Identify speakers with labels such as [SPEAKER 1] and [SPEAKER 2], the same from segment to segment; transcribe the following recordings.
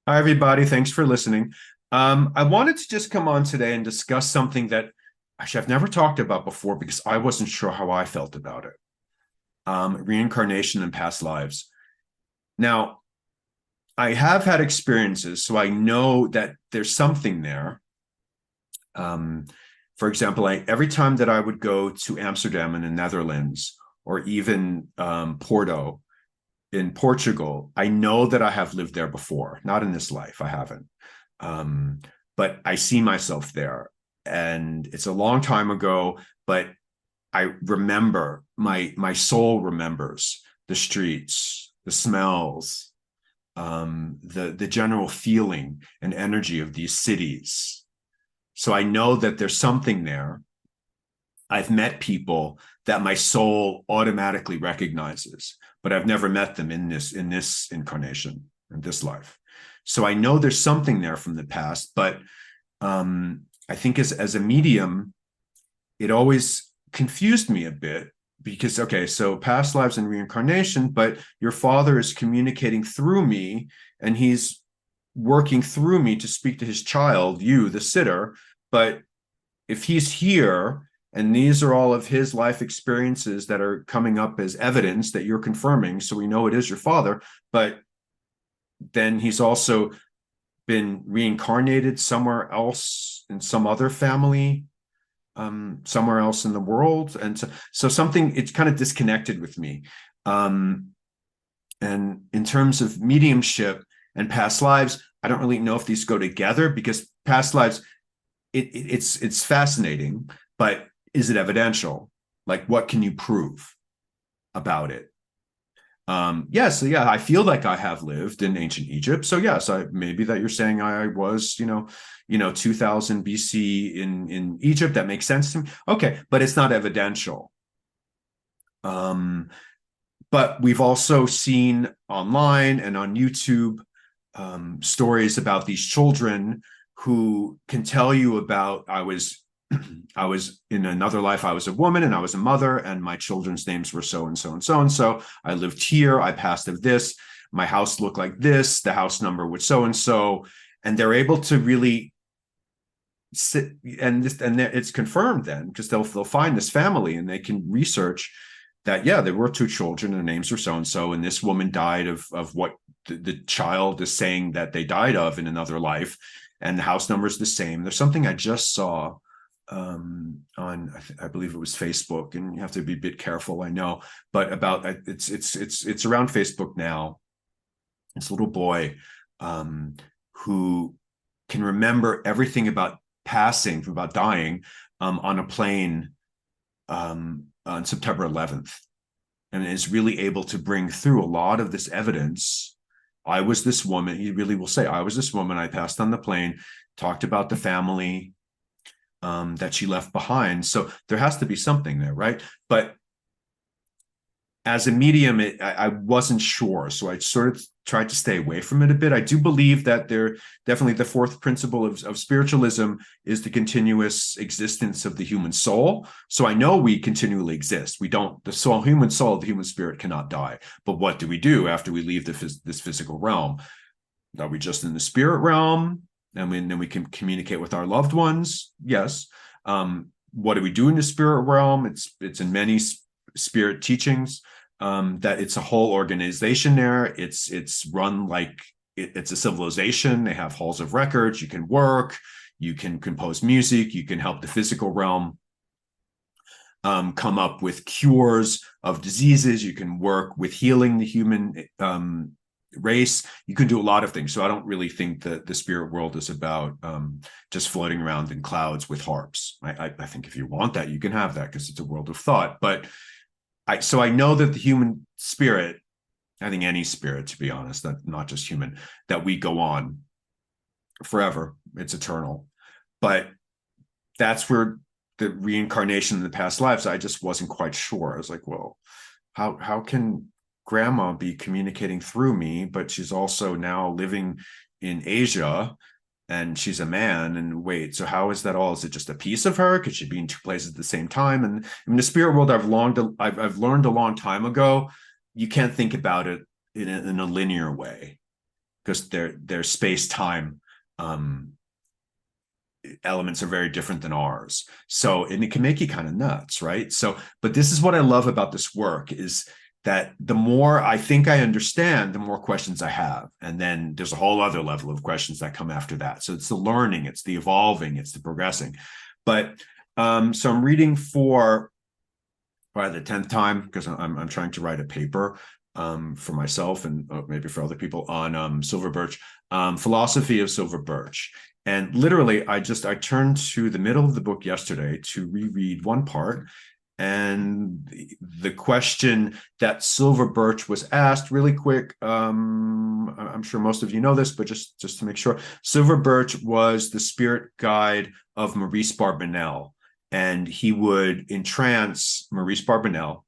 [SPEAKER 1] Hi, everybody. Thanks for listening. I wanted to just come on today and discuss something that actually I've never talked about before because I wasn't sure how I felt about it. Reincarnation and past lives. Now, I have had experiences, so I know that there's something there. Um, for example, every time that I would go to Amsterdam in the Netherlands or even Porto, in Portugal, I know that I have lived there before, not in this life, I haven't. Um, but I see myself there. And it's a long time ago, but I remember my soul remembers the streets, the smells, the general feeling and energy of these cities. So I know that there's something there. I've met people that my soul automatically recognizes, but I've never met them in this incarnation, in this life. So I know there's something there from the past, but I think as a medium, it always confused me a bit because, okay, so past lives and reincarnation, but your father is communicating through me and he's working through me to speak to his child, you, the sitter. But if he's here and these are all of his life experiences that are coming up as evidence that you're confirming, so we know it is your father, but then he's also been reincarnated somewhere else in some other family, somewhere else in the world. And so something, it's kind of disconnected with me. And in terms of mediumship and past lives, I don't really know if these go together because past lives, it's fascinating, but is it evidential? Like, what can you prove about it? Yes, yeah, I feel like I have lived in ancient Egypt. So yes, maybe that you're saying I was, 2000 BC in Egypt. That makes sense to me. Okay, but it's not evidential. But we've also seen online and on YouTube stories about these children who can tell you about I was in another life, I was a woman and I was a mother, and my children's names were so and so and so and so. I lived here, I passed of this, my house looked like this, the house number was so and so, and they're able to really sit and it's confirmed then because they'll find this family and they can research that yeah, there were two children and their names were so and so, and this woman died of what the child is saying that they died of in another life, and the house number is the same. There's something I just saw on I believe it was Facebook, and you have to be a bit careful, I know, but about it's around Facebook now. This little boy who can remember everything about passing, about dying on a plane on September 11th, and is really able to bring through a lot of this evidence. I was this woman, he really will say, I was this woman, I passed on the plane, talked about the family that she left behind. So there has to be something there, right? But as a medium, I wasn't sure. So I sort of tried to stay away from it a bit. I do believe that there definitely the fourth principle of spiritualism is the continuous existence of the human soul. So I know we continually exist. We don't, the human soul, the human spirit cannot die. But what do we do after we leave this physical realm? Are we just in the spirit realm? And then we can communicate with our loved ones? Yes. What do we do in the spirit realm? It's in many spirit teachings that it's a whole organization there. It's run like it's a civilization. They have halls of records. You can work, you can compose music, you can help the physical realm come up with cures of diseases. You can work with healing the human race. You can do a lot of things. So I don't really think that the spirit world is about just floating around in clouds with harps. I think if you want that, you can have that because it's a world of thought. But so I know that the human spirit, I think any spirit, to be honest, that not just human, that we go on forever. It's eternal. But that's where the reincarnation in the past lives, I just wasn't quite sure. I was like, well, how can grandma be communicating through me, but she's also now living in Asia and she's a man, and wait, so how is that all? Is it just a piece of her? Could she be in two places at the same time? And in the spirit world, I've learned a long time ago, you can't think about it in a linear way. because their space-time elements are very different than ours. So, and it can make you kind of nuts, right? So, but this is what I love about this work is that the more I think I understand, the more questions I have. And then there's a whole other level of questions that come after that. So it's the learning, it's the evolving, it's the progressing. But so I'm reading for probably the 10th time, because I'm trying to write a paper for myself and maybe for other people on Silver Birch, philosophy of Silver Birch. And literally, I turned to the middle of the book yesterday to reread one part. And the question that Silver Birch was asked, really quick, I'm sure most of you know this, but just to make sure, Silver Birch was the spirit guide of Maurice Barbanel, and he would entrance Maurice Barbanel,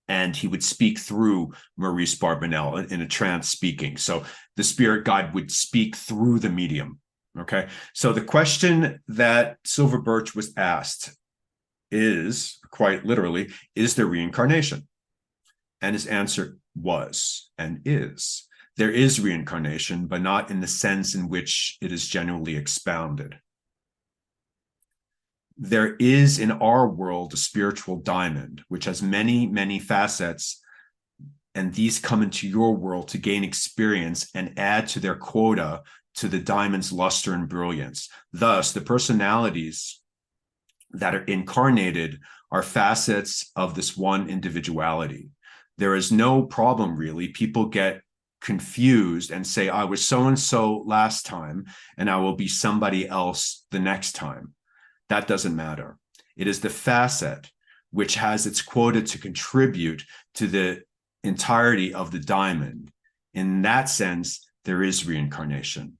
[SPEAKER 1] and he would speak through Maurice Barbanel in a trance speaking. So the spirit guide would speak through the medium. Okay, so the question that Silver Birch was asked is, quite literally, is there reincarnation? And his answer was and is, there is reincarnation, but not in the sense in which it is generally expounded. There is in our world a spiritual diamond, which has many, many facets, and these come into your world to gain experience and add to their quota to the diamond's luster and brilliance. Thus, the personalities that are incarnated are facets of this one individuality. There is no problem, really. People get confused and say, I was so-and-so last time, and I will be somebody else the next time. That doesn't matter. It is the facet which has its quota to contribute to the entirety of the diamond. In that sense, there is reincarnation.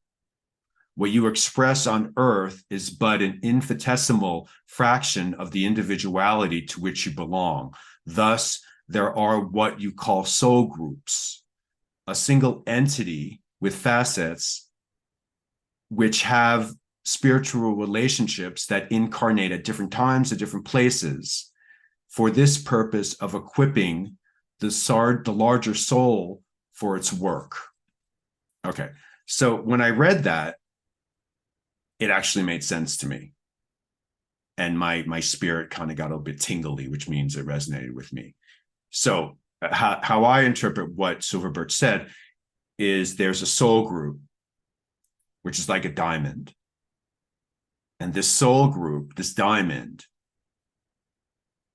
[SPEAKER 1] What you express on earth is but an infinitesimal fraction of the individuality to which you belong. Thus, there are what you call soul groups, a single entity with facets which have spiritual relationships that incarnate at different times, at different places, for this purpose of equipping the larger soul for its work. Okay, so when I read that, it actually made sense to me. And my spirit kind of got a bit tingly, which means it resonated with me. So how I interpret what Silver Birch said is there's a soul group, which is like a diamond. And this soul group, this diamond,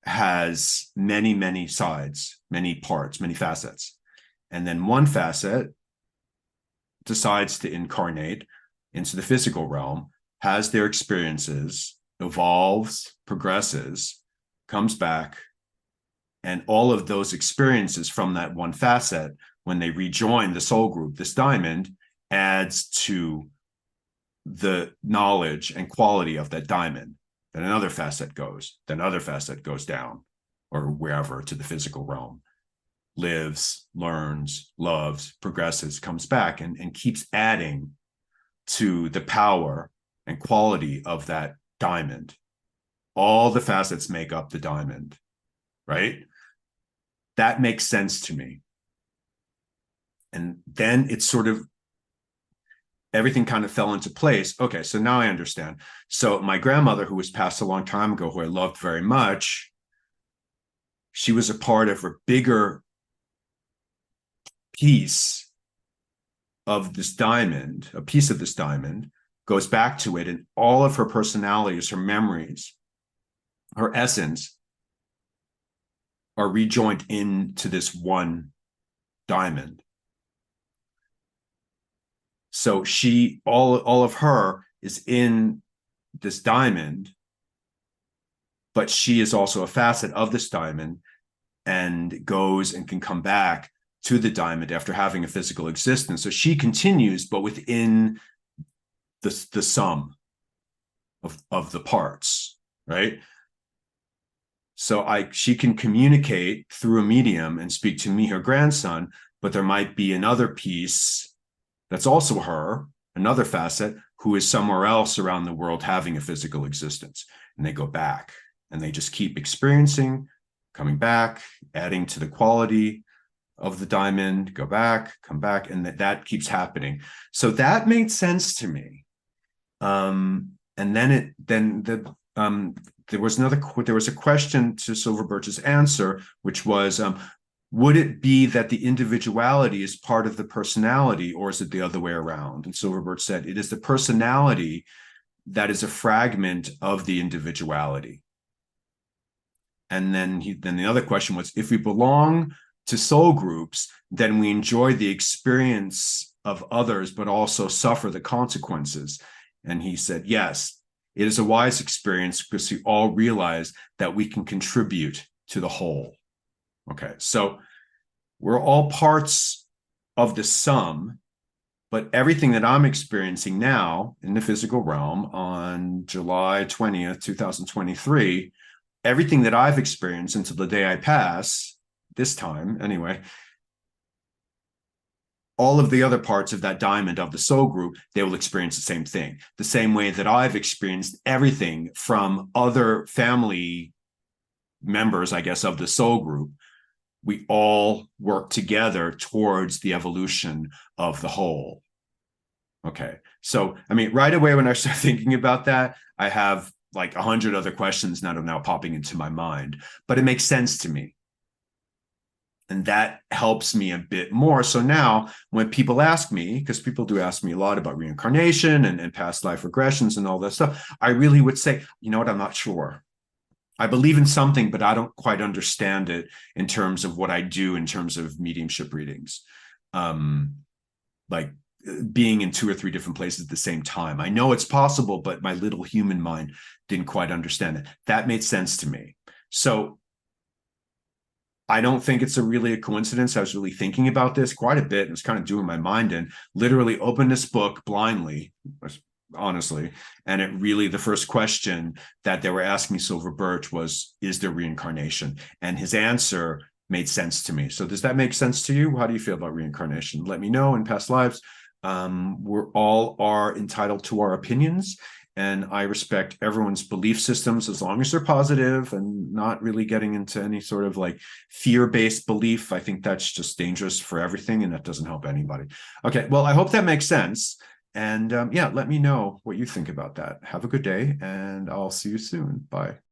[SPEAKER 1] has many, many sides, many parts, many facets. And then one facet decides to incarnate into the physical realm, has their experiences, evolves, progresses, comes back, and all of those experiences from that one facet, when they rejoin the soul group, this diamond, adds to the knowledge and quality of that diamond. Then another facet goes, then another facet goes down, or wherever, to the physical realm, lives, learns, loves, progresses, comes back, and keeps adding to the power and quality of that diamond. All the facets make up the diamond, right? That makes sense to me. And then it's sort of, everything kind of fell into place. Okay, so now I understand. So my grandmother, who was passed a long time ago, who I loved very much, she was a part of a bigger piece of this diamond, a piece of this diamond, goes back to it, and all of her personalities, her memories, her essence are rejoined into this one diamond. So she, all of her is in this diamond, but she is also a facet of this diamond and goes and can come back to the diamond after having a physical existence. So she continues, but within the sum of the parts, right? So she can communicate through a medium and speak to me, her grandson, but there might be another piece that's also her, another facet, who is somewhere else around the world having a physical existence. And they go back and they just keep experiencing, coming back, adding to the quality of the diamond, go back, come back, and that keeps happening. So that made sense to me. And then there was a question to Silver Birch's answer, which was, would it be that the individuality is part of the personality, or is it the other way around? And Silver Birch said, it is the personality that is a fragment of the individuality. And then the other question was, if we belong to soul groups, then we enjoy the experience of others, but also suffer the consequences. And he said, yes, it is a wise experience because we all realize that we can contribute to the whole. Okay, so we're all parts of the sum, but everything that I'm experiencing now in the physical realm on July 20th, 2023, everything that I've experienced until the day I pass, this time anyway, all of the other parts of that diamond of the soul group, they will experience the same thing. The same way that I've experienced everything from other family members, I guess, of the soul group. We all work together towards the evolution of the whole. Okay. So, I mean, right away when I start thinking about that, I have like 100 other questions that are now popping into my mind, but it makes sense to me. And that helps me a bit more. So now when people ask me, because people do ask me a lot about reincarnation and past life regressions and all that stuff, I really would say, you know what, I'm not sure. I believe in something, but I don't quite understand it in terms of what I do in terms of mediumship readings. Like being in 2 or 3 different places at the same time. I know it's possible, but my little human mind didn't quite understand it. That made sense to me. So I don't think it's really a coincidence. I was really thinking about this quite a bit. It was kind of doing my mind in. Literally opened this book blindly, honestly. And it really, the first question that they were asking Silver Birch was, is there reincarnation? And his answer made sense to me. So does that make sense to you? How do you feel about reincarnation? Let me know in past lives. We're all are entitled to our opinions. And I respect everyone's belief systems as long as they're positive and not really getting into any sort of like fear-based belief. I think that's just dangerous for everything and that doesn't help anybody. Okay, well, I hope that makes sense. And yeah, let me know what you think about that. Have a good day and I'll see you soon. Bye.